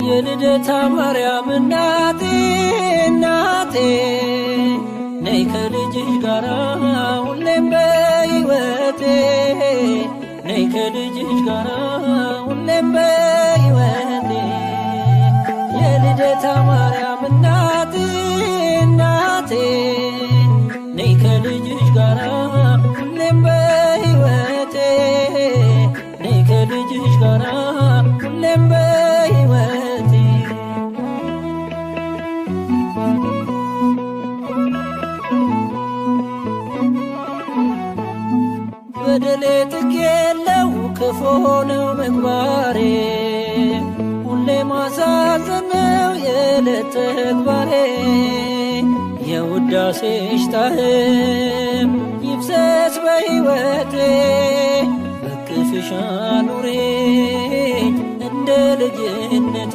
የልደታ ማርያም እናቴ እናቴ ነይ ከልጅሽ ጋራ ሁሌም በሕይወቴ ነይ ከልጅሽ ጋራ ሁሌም በሕይወቴ የልደታ ማርያም እናቴ እናቴ ነይ ከልጅሽ ጋራ ሁሌም በሕይወቴ ነይ ከልጅሽ ጋራ ሁሌም በሕይወቴ በደሌ ጥግ የለው ክፉ ነው ምግባሬ ሁሌ ማሳዘን ነው የዕለት ተግባሬ የውዳሴሽ ጣዕም ይፍሰስ በሕይወቴ በክፍሽ አኑሪኝ እንደ ልጅነቴ